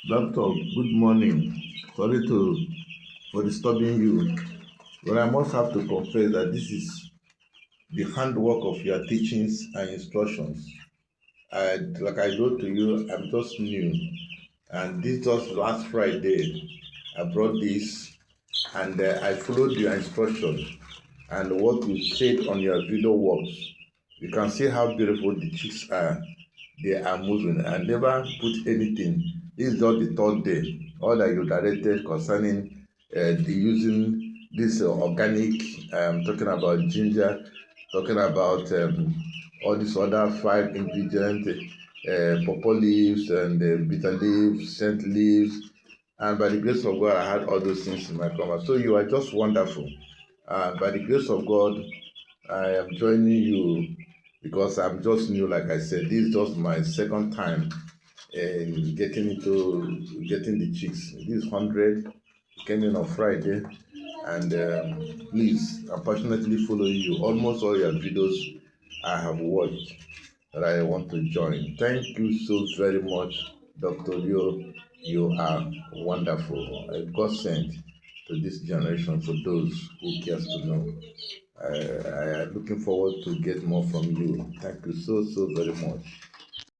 Doctor, good morning. Sorry to for disturbing you, but I must have to confess that this is the handwork of your teachings and instructions. Like I wrote to you, I'm just new, and this just last Friday, I brought this, and I followed your instructions and what you said on your video works. You can see how beautiful the chicks are. They are moving. I never put anything. This is just the third day. All that you directed concerning the using this organic, talking about ginger, talking about all these other five ingredients, pawpaw leaves and bitter leaves, scent leaves. And by the grace of God, I had all those things in my coma. So you are just wonderful. By the grace of God, I am joining you because I'm just new, like I said. This is just my second time in getting the chicks. This is 100 came in on Friday, and please, I'm passionately following you. Almost all your videos I have watched that I want to join. Thank you so very much, Dr. Leo. You are wonderful. A God sent to this generation for those who cares to know. I am looking forward to get more from you. Thank you so very much.